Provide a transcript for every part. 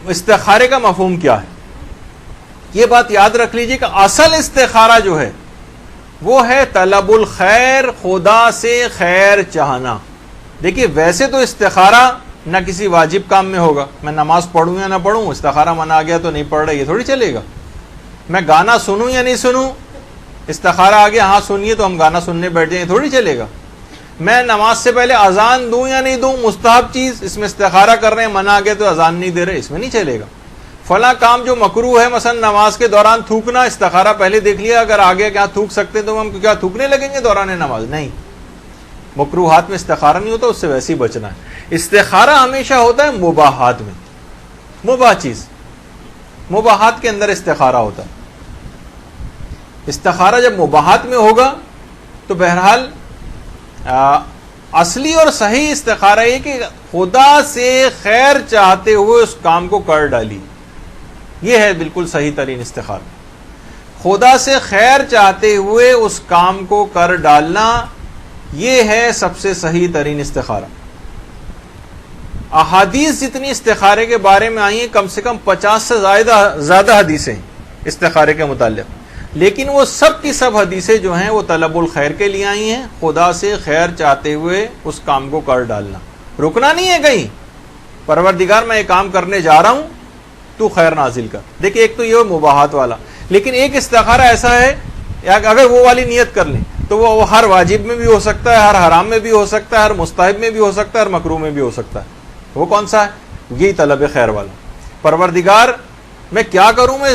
استخارے کا مفہوم کیا ہے؟ یہ بات یاد رکھ لیجئے کہ اصل استخارہ جو ہے وہ ہے طلب الخیر، خدا سے خیر چاہنا. دیکھیے ویسے تو استخارہ نہ کسی واجب کام میں ہوگا، میں نماز پڑھوں یا نہ پڑھوں، استخارہ من آ گیا تو نہیں پڑھ رہا، یہ تھوڑی چلے گا. میں گانا سنوں یا نہیں سنوں، استخارہ آ گیا ہاں سنیے تو ہم گانا سننے بیٹھ جائیں، یہ تھوڑی چلے گا. میں نماز سے پہلے اذان دوں یا نہیں دوں، مستحب چیز، اس میں استخارہ کر رہے ہیں، من آ گیا تو اذان نہیں دے رہے، اس میں نہیں چلے گا. فلاں کام جو مکروہ ہے، مثلا نماز کے دوران تھوکنا، استخارہ پہلے دیکھ لیا، اگر آگے کیا تھوک سکتے تو ہم کیا تھوکنے لگیں گے دوران نماز؟ نہیں، مکروہات میں استخارہ نہیں ہوتا، اس سے ویسے ہی بچنا ہے. استخارہ ہمیشہ ہوتا ہے مباحات میں، مباح چیز، مباحات کے اندر استخارہ ہوتا ہے. استخارہ جب مباحات میں ہوگا تو بہرحال اصلی اور صحیح استخارہ یہ کہ خدا سے خیر چاہتے ہوئے اس کام کو کر ڈالی، یہ ہے بالکل صحیح ترین استخارہ. خدا سے خیر چاہتے ہوئے اس کام کو کر ڈالنا، یہ ہے سب سے صحیح ترین استخارہ. احادیث جتنی استخارے کے بارے میں آئی ہیں، کم سے کم 50 سے زیادہ حدیثیں استخارے کے متعلق، لیکن وہ سب کی سب حدیثیں جو ہیں وہ طلب الخیر کے لیے آئی ہیں، خدا سے خیر چاہتے ہوئے اس کام کو کر ڈالنا، رکنا نہیں ہے کہیں. پروردگار میں یہ کام کرنے جا رہا ہوں تو خیر نازل کر. دیکھیں ایک تو یہ مباحات والا، لیکن ایک استخارہ ایسا ہے اگر وہ والی نیت کر لیں تو وہ ہر واجب میں بھی ہو سکتا ہے، ہر حرام میں بھی ہو سکتا ہے، ہر مستحب میں بھی ہو سکتا ہے، ہر مکروہ میں بھی ہو سکتا ہے. وہ کون سا ہے؟ یہی طلب خیر والا. پروردگار میں کیا کروں، میں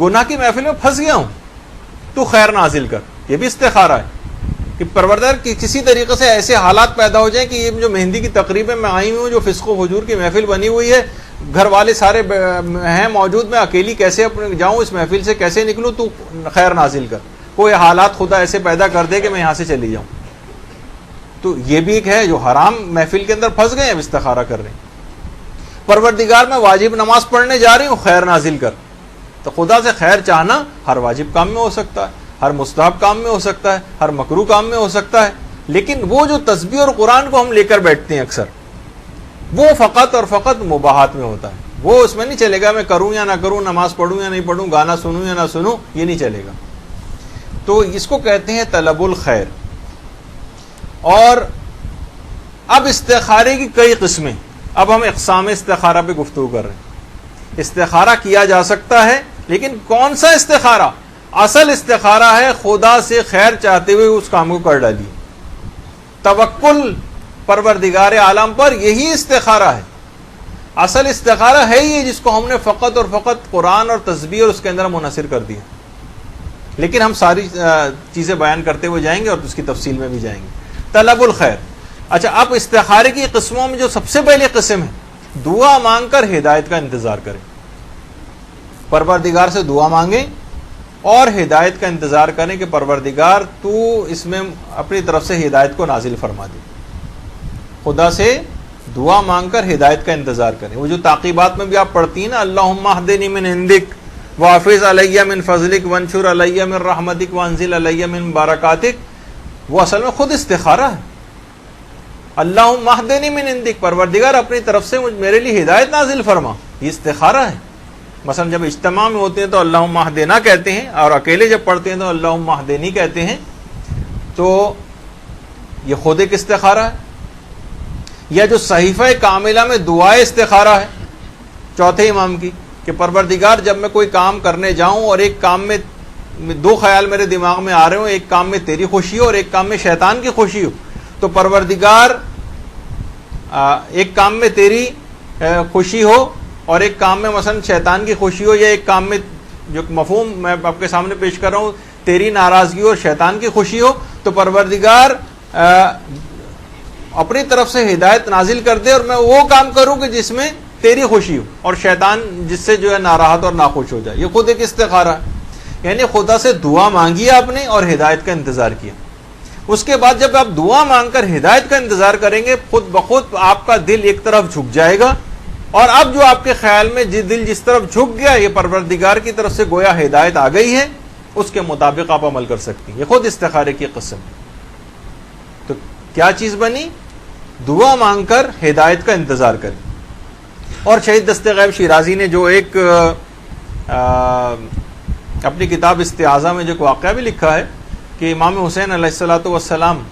گناہ کی محفل میں پھنس گیا ہوں، تو خیر نازل کر. یہ بھی استخارہ ہے کہ پروردگار کی کسی طریقے سے ایسے حالات پیدا ہو جائیں کہ یہ جو مہندی کی تقریب میں آئی ہوں، جو فسق و فجور کی محفل بنی ہوئی ہے، گھر والے سارے ہیں موجود، میں اکیلی کیسے جاؤں اس محفل سے، کیسے نکلوں، تو خیر نازل کر. کوئی حالات خدا ایسے پیدا کر دے کہ میں یہاں سے چلی جاؤں. تو یہ بھی ایک ہے جو حرام محفل کے اندر پھنس گئے ہیں، استخارہ کر رہے ہیں. پروردگار میں واجب نماز پڑھنے جا رہی ہوں، خیر نازل کر. تو خدا سے خیر چاہنا ہر واجب کام میں ہو سکتا ہے، ہر مستحب کام میں ہو سکتا ہے، ہر مکروہ کام میں ہو سکتا ہے. لیکن وہ جو تسبیح اور قرآن کو ہم لے کر بیٹھتے ہیں اکثر، وہ فقط اور فقط مباحات میں ہوتا ہے. وہ اس میں نہیں چلے گا میں کروں یا نہ کروں، نماز پڑھوں یا نہیں پڑھوں، گانا سنوں یا نہ سنوں، یہ نہیں چلے گا. تو اس کو کہتے ہیں طلب الخیر. اور اب استخارے کی کئی قسمیں، اب ہم اقسام استخارہ پہ گفتگو کر رہے ہیں. استخارہ کیا جا سکتا ہے، لیکن کون سا استخارہ؟ اصل استخارہ ہے خدا سے خیر چاہتے ہوئے اس کام کو کر ڈالیے. توکل پروردگار عالم پر، یہی استخارہ ہے. اصل استخارہ ہے یہ جس کو ہم نے فقط اور فقط قرآن اور تسبیح اور اس کے اندر منحصر کر دیا. لیکن ہم ساری چیزیں بیان کرتے ہوئے جائیں گے اور اس کی تفصیل میں بھی جائیں گے. طلب الخیر. اچھا، اب استخارے کی قسموں میں جو سب سے پہلی قسم ہے، دعا مانگ کر ہدایت کا انتظار کریں. پروردگار سے دعا مانگیں اور ہدایت کا انتظار کریں کہ پروردگار تو اس میں اپنی طرف سے ہدایت کو نازل فرما دے. خدا سے دعا مانگ کر ہدایت کا انتظار کریں. وہ جو تعقیبات میں بھی آپ پڑھتی ہیں نا، اللہم اہدنی من عندک وافظ علی من فضلک وانشر علی من رحمتک وانزل علی من برکاتک، وہ اصل میں خود استخارہ ہے. اللہم اہدنی من عندک، پروردگار اپنی طرف سے میرے لیے ہدایت نازل فرما، یہ استخارہ ہے. مثلا جب اجتماع میں ہوتے ہیں تو اللہم اہدنا کہتے ہیں، اور اکیلے جب پڑھتے ہیں تو اللہم اہدنی کہتے ہیں. تو یہ خود ایک استخارہ ہے. یا جو صحیفہ کاملہ میں دعائے استخارہ ہے چوتھے امام کی، کہ پروردگار جب میں کوئی کام کرنے جاؤں اور ایک کام میں دو خیال میرے دماغ میں آ رہے ہوں، ایک کام میں تیری خوشی ہو اور ایک کام میں شیطان کی خوشی ہو، تو پروردگار ایک کام میں تیری خوشی ہو اور ایک کام میں مثلا شیطان کی خوشی ہو، یا ایک کام میں جو مفہوم میں آپ کے سامنے پیش کر رہا ہوں تیری ناراضگی اور شیطان کی خوشی ہو، تو پروردگار اپنی طرف سے ہدایت نازل کر دے اور میں وہ کام کروں کہ جس میں تیری خوشی ہو اور شیطان جس سے جو ہے ناراحت اور ناخوش ہو جائے. یہ خود ایک استخارہ ہے. یعنی خدا سے دعا مانگی آپ نے اور ہدایت کا انتظار کیا. اس کے بعد جب آپ دعا مانگ کر ہدایت کا انتظار کریں گے، خود بخود آپ کا دل ایک طرف جھک جائے گا، اور اب جو آپ کے خیال میں دل جس طرف جھک گیا، یہ پروردگار کی طرف سے گویا ہدایت آ گئی ہے، اس کے مطابق آپ عمل کر سکتے ہیں. یہ خود استخارے کی قسم. تو کیا چیز بنی؟ دعا مانگ کر ہدایت کا انتظار کریں. اور شہید دست غیب شیرازی نے جو ایک اپنی کتاب استعاذہ میں جو ایک واقعہ بھی لکھا ہے کہ امام حسین علیہ الصلوۃ والسلام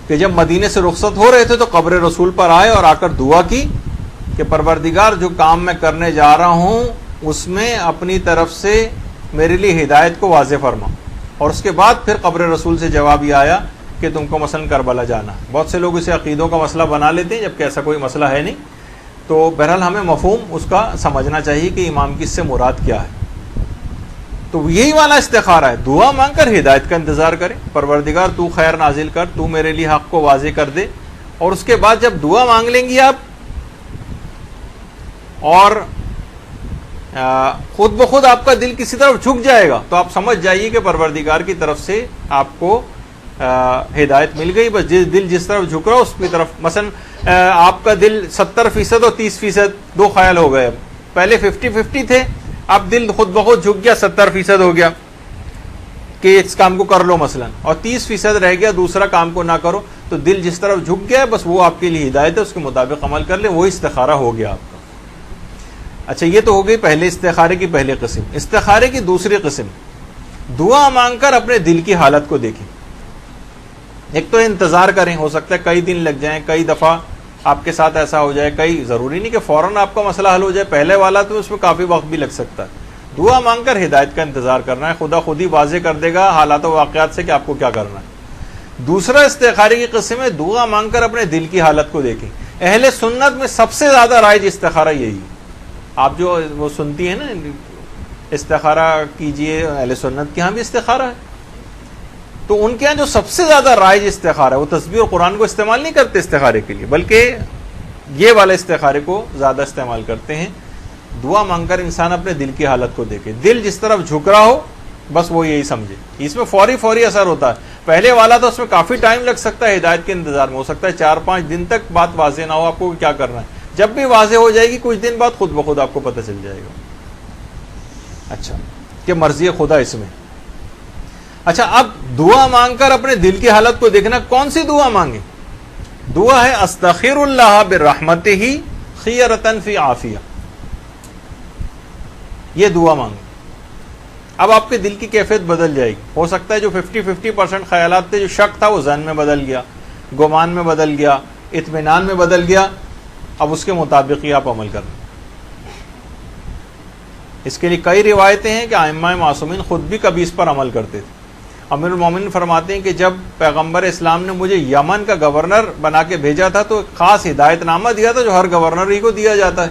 کہ جب مدینے سے رخصت ہو رہے تھے تو قبر رسول پر آئے اور آ کر دعا کی کہ پروردگار جو کام میں کرنے جا رہا ہوں اس میں اپنی طرف سے میرے لیے ہدایت کو واضح فرما. اور اس کے بعد پھر قبر رسول سے جواب یہ آیا کہ تم کو مثلا کربلا جانا. بہت سے لوگ اسے عقیدوں کا مسئلہ بنا لیتے ہیں جبکہ ایسا کوئی مسئلہ ہے نہیں. تو بہرحال ہمیں مفہوم اس کا سمجھنا چاہیے کہ امام کی اس سے مراد کیا ہے. تو یہی والا استخارہ ہے, دعا مانگ کر ہدایت کا انتظار کریں, پروردگار تو خیر نازل کر, تو میرے لیے حق کو واضح کر دے. اور اس کے بعد جب دعا مانگ لیں گی آپ اور خود بخود آپ کا دل کسی طرف جھک جائے گا تو آپ سمجھ جائیے کہ پروردگار کی طرف سے آپ کو ہدایت مل گئی. بس دل جس طرف جھک رہا اس کی طرف, مثلا آپ کا دل 70% اور 30% دو خیال ہو گئے. پہلے 50-50 تھے, اب دل خود بخود جھک گیا 70% ہو گیا کہ اس کام کو کر لو مثلا, اور 30% رہ گیا دوسرا کام کو نہ کرو. تو دل جس طرف جھک گیا بس وہ آپ کے لیے ہدایت ہے, اس کے مطابق عمل کر لیں, وہی استخارہ ہو گیا آپ کا. اچھا, یہ تو ہو گئی پہلے استخارے کی پہلی قسم. استخارے کی دوسری قسم, دعا مانگ کر اپنے دل کی حالت کو دیکھیں. ایک تو انتظار کریں, ہو سکتا ہے کئی دن لگ جائیں, کئی دفعہ آپ کے ساتھ ایسا ہو جائے, کئی ضروری نہیں کہ فوراً آپ کا مسئلہ حل ہو جائے. پہلے والا تو اس میں کافی وقت بھی لگ سکتا ہے. دعا مانگ کر ہدایت کا انتظار کرنا ہے, خدا خود ہی واضح کر دے گا حالات و واقعات سے کہ آپ کو کیا کرنا ہے. دوسرا استخارے کی قسم ہے دعا مانگ کر اپنے دل کی حالت کو دیکھیں. اہل سنت میں سب سے زیادہ رائج استخارہ یہی ہے. آپ جو وہ سنتی ہیں نا استخارہ کیجئے, اہل سنت کے ہاں بھی استخارہ ہے. تو ان کے ہاں جو سب سے زیادہ رائج استخارہ ہے وہ تسبیح اور قرآن کو استعمال نہیں کرتے استخارے کے لیے, بلکہ یہ والے استخارے کو زیادہ استعمال کرتے ہیں. دعا مانگ کر انسان اپنے دل کی حالت کو دیکھے, دل جس طرف جھک رہا ہو بس وہ یہی سمجھے. اس میں فوری اثر ہوتا ہے. پہلے والا تو اس میں کافی ٹائم لگ سکتا ہے, ہدایت کے انتظار میں ہو سکتا ہے 4-5 دن تک بات واضح نہ ہو آپ کو کیا کرنا ہے. جب بھی واضح ہو جائے گی کچھ دن بعد خود بخود آپ کو پتہ چل جائے گا. اچھا, کہ مرضی خدا اس میں. اچھا, اب دعا مانگ کر اپنے دل کی حالت کو دیکھنا. کون سی دعا مانگے؟ دعا ہے استغفر اللہ برحمتہ خیرۃ فی عافیہ. یہ دعا مانگے. اب آپ کے دل کی کیفیت بدل جائے گی. ہو سکتا ہے جو 50% خیالات تھے, جو شک تھا وہ ذہن میں بدل گیا, گمان میں بدل گیا, اطمینان میں بدل گیا. اب اس کے مطابق ہی آپ عمل کریں. اس کے لیے کئی روایتیں ہیں کہ ائمہ معصومین خود بھی کبھی اس پر عمل کرتے تھے. امیر المومنین فرماتے ہیں کہ جب پیغمبر اسلام نے مجھے یمن کا گورنر بنا کے بھیجا تھا تو ایک خاص ہدایت نامہ دیا تھا جو ہر گورنر ہی کو دیا جاتا ہے.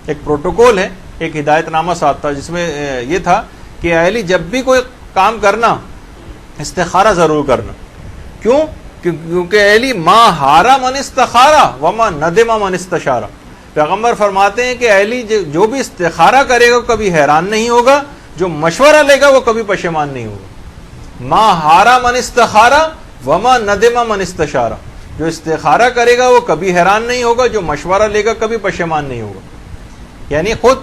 ایک پروٹوکول ہے, ایک ہدایت نامہ ساتھ تھا جس میں یہ تھا کہ اے علی جب بھی کوئی کام کرنا استخارہ ضرور کرنا. کیوں؟ کیونکہ اے علی ما ہارا من استخارہ وما ندم من استشارہ. پیغمبر فرماتے ہیں کہ اے علی جو بھی استخارہ کرے گا کبھی حیران نہیں ہوگا, جو مشورہ لے گا وہ کبھی پشیمان نہیں ہوگا. ما ہارا من استخارہ وما ندم من استشارہ. جو استخارہ کرے گا وہ کبھی حیران نہیں ہوگا, جو مشورہ لے گا کبھی پشیمان نہیں ہوگا. یعنی خود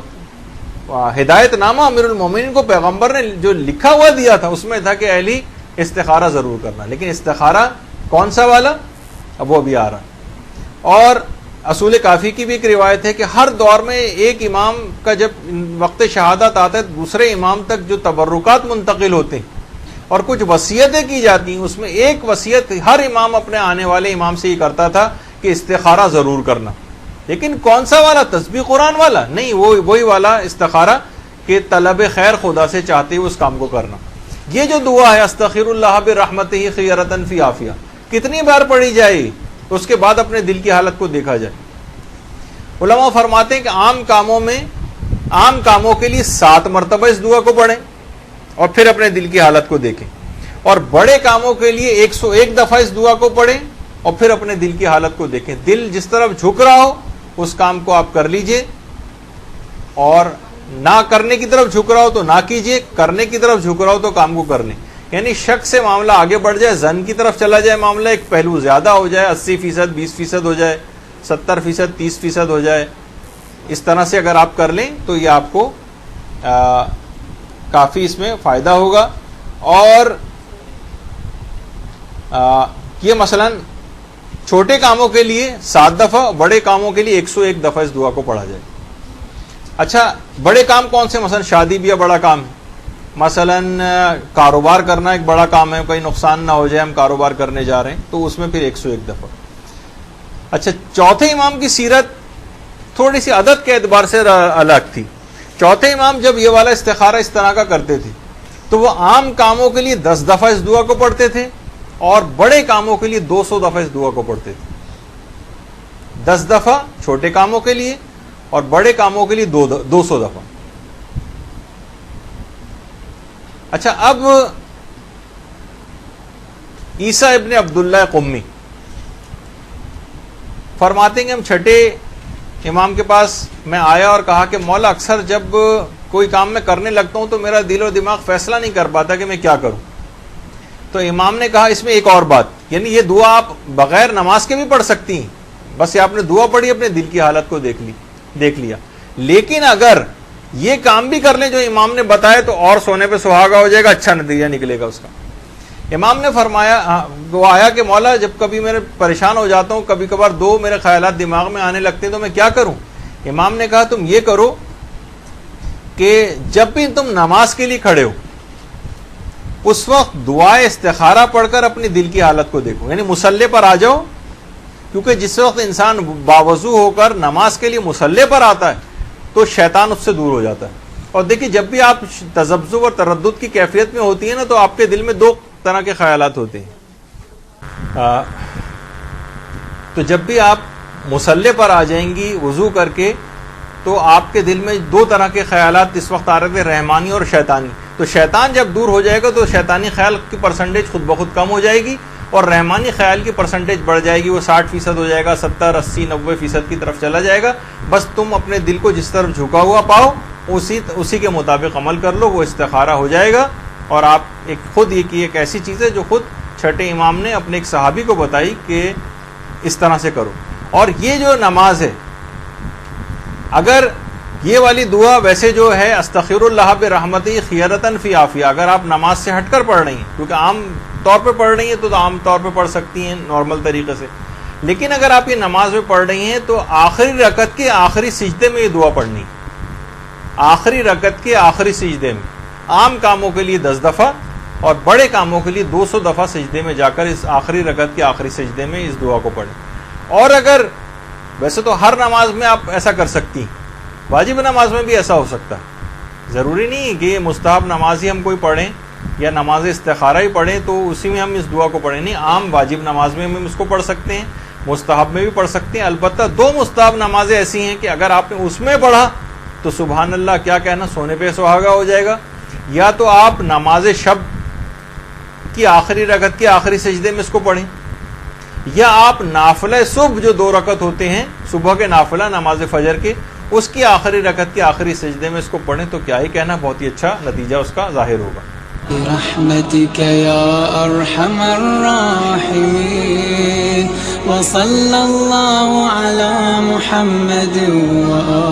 ہدایت نامہ امیر المومنین کو پیغمبر نے جو لکھا ہوا دیا تھا اس میں تھا کہ اہلی استخارہ ضرور کرنا. لیکن استخارہ کون سا والا اب وہ بھی آ رہا. اور اصول کافی کی بھی ایک روایت ہے کہ ہر دور میں ایک امام کا جب وقت شہادت آتا ہے دوسرے امام تک جو تبرکات منتقل ہوتے ہیں اور کچھ وصیتیں کی جاتی ہیں, اس میں ایک وصیت ہر امام اپنے آنے والے امام سے یہ کرتا تھا کہ استخارہ ضرور کرنا. لیکن کون سا والا؟ تسبیح قرآن والا نہیں, وہی والا استخارہ کہ طلب خیر خدا سے چاہتے ہوئے اس کام کو کرنا. یہ جو دعا ہے استغفر اللہ برحمتہ خیرۃ فی عافیہ, کتنی بار پڑھی جائے اس کے بعد اپنے دل کی حالت کو دیکھا جائے. علماء فرماتے ہیں کہ عام کاموں کے لیے 7 مرتبہ اس دعا کو پڑھیں اور پھر اپنے دل کی حالت کو دیکھیں, اور بڑے کاموں کے لیے 101 دفعہ اس دعا کو پڑھیں اور پھر اپنے دل کی حالت کو دیکھیں. دل جس طرف جھک رہا ہو اس کام کو آپ کر لیجئے, اور نہ کرنے کی طرف جھک رہا ہو تو نہ کیجئے, کرنے کی طرف جھک رہا ہو تو کام کو کر لیں. یعنی شک سے معاملہ آگے بڑھ جائے, زن کی طرف چلا جائے معاملہ, ایک پہلو زیادہ ہو جائے, 80% 20% ہو جائے, 70% 30% ہو جائے. اس طرح سے اگر آپ کر لیں تو یہ آپ کو کافی اس میں فائدہ ہوگا. اور یہ مثلا چھوٹے کاموں کے لیے 7 دفعہ, بڑے کاموں کے لیے 101 دفعہ اس دعا کو پڑھا جائے. اچھا, بڑے کام کون سے؟ مثلا شادی بھی بڑا کام ہے, مثلا کاروبار کرنا ایک بڑا کام ہے, کوئی نقصان نہ ہو جائے, ہم کاروبار کرنے جا رہے ہیں, تو اس میں پھر 101 دفعہ. اچھا, چوتھے امام کی سیرت تھوڑی سی عدد کے اعتبار سے الگ تھی. چوتھے امام جب یہ والا استخارہ اس طرح کا کرتے تھے تو وہ عام کاموں کے لیے 10 دفعہ اس دعا کو پڑھتے تھے, اور بڑے کاموں کے لیے 200 دفعہ اس دعا کو پڑھتے تھے. 10 دفعہ چھوٹے کاموں کے لیے اور بڑے کاموں کے لیے 200 دفعہ. اچھا, اب عیسیٰ ابن عبداللہ قمی فرماتے ہیں کہ ہم چھٹے امام کے پاس میں آیا اور کہا کہ مولا, اکثر جب کوئی کام میں کرنے لگتا ہوں تو میرا دل و دماغ فیصلہ نہیں کر پاتا کہ میں کیا کروں. تو امام نے کہا اس میں ایک اور بات, یعنی یہ دعا آپ بغیر نماز کے بھی پڑھ سکتی ہیں, بس یہ آپ نے دعا پڑھی, اپنے دل کی حالت کو دیکھ لیا. لیکن اگر یہ کام بھی کر لیں جو امام نے بتایا تو اور سونے پہ سہاگا ہو جائے گا, اچھا نتیجہ نکلے گا اس کا. امام نے فرمایا, وہ آیا کہ مولا جب کبھی میں پریشان ہو جاتا ہوں, کبھی کبھار 2 میرے خیالات دماغ میں آنے لگتے ہیں, تو میں کیا کروں؟ امام نے کہا تم یہ کرو کہ جب بھی تم نماز کے لیے کھڑے ہو اس وقت دعائے استخارہ پڑھ کر اپنی دل کی حالت کو دیکھو, یعنی مصلی پر آ جاؤ, کیونکہ جس وقت انسان باوضو ہو کر نماز کے لیے مصلی پر آتا ہے تو شیطان اس سے دور ہو جاتا ہے. اور دیکھیے, جب بھی آپ تذبذب اور تردد کی کیفیت میں ہوتی ہے نا, تو آپ کے دل میں 2 طرح کے خیالات ہوتے ہیں. تو جب بھی آپ مصلی پر آ جائیں گی وضو کر کے, تو آپ کے دل میں 2 طرح کے خیالات اس وقت آ رہے تھے, رحمانی اور شیطانی. تو شیطان جب دور ہو جائے گا تو شیطانی خیال کی پرسنٹیج خود بخود کم ہو جائے گی, اور رحمانی خیال کی پرسنٹیج بڑھ جائے گی, وہ 60% ہو جائے گا, 70, 80, 90% کی طرف چلا جائے گا. بس تم اپنے دل کو جس طرف جھکا ہوا پاؤ اسی کے مطابق عمل کر لو, وہ استخارہ ہو جائے گا. اور آپ خود یہ ایک ایسی چیز ہے جو خود چھٹے امام نے اپنے ایک صحابی کو بتائی کہ اس طرح سے کرو. اور یہ جو نماز ہے, اگر یہ والی دعا ویسے جو ہے استغفر اللہ برحمتی خیرتن فی عافیہ, اگر آپ نماز سے ہٹ کر پڑھ رہی ہیں, کیونکہ عام طور پہ پڑھ رہی ہیں تو عام طور پہ پڑھ سکتی ہیں نارمل طریقے سے, لیکن اگر آپ یہ نماز میں پڑھ رہی ہیں تو آخری رکعت کے آخری سجدے میں یہ دعا پڑھنی, آخری رکعت کے آخری سجدے میں. عام کاموں کے لیے 10 دفعہ اور بڑے کاموں کے لیے 200 دفعہ سجدے میں جا کر اس آخری رکعت کے آخری سجدے میں اس دعا کو پڑھیں. اور اگر ویسے تو ہر نماز میں آپ ایسا کر سکتی ہیں, واجب نماز میں بھی ایسا ہو سکتا ہے, ضروری نہیں کہ مستحب نماز ہی ہم کوئی پڑھیں یا نماز استخارہ ہی پڑھیں تو اسی میں ہم اس دعا کو پڑھیں. نہیں, عام واجب نماز میں ہم اس کو پڑھ سکتے ہیں, مستحب میں بھی پڑھ سکتے ہیں. البتہ 2 مستحب نمازیں ایسی ہیں کہ اگر آپ نے اس میں پڑھا تو سبحان اللہ کیا کہنا, سونے پہ سہاگا ہو جائے گا. یا تو آپ نماز شب کی آخری رکعت کے آخری سجدے میں اس کو پڑھیں, یا آپ نافلہ صبح جو 2 رکعت ہوتے ہیں صبح کے نافلہ نماز فجر کے, اس کی آخری رکعت کے آخری سجدے میں اس کو پڑھیں, تو کیا ہی کہنا, بہت ہی اچھا نتیجہ اس کا ظاہر ہوگا. برحمتك يا أرحم الراحمين وصلى الله على محمد وآله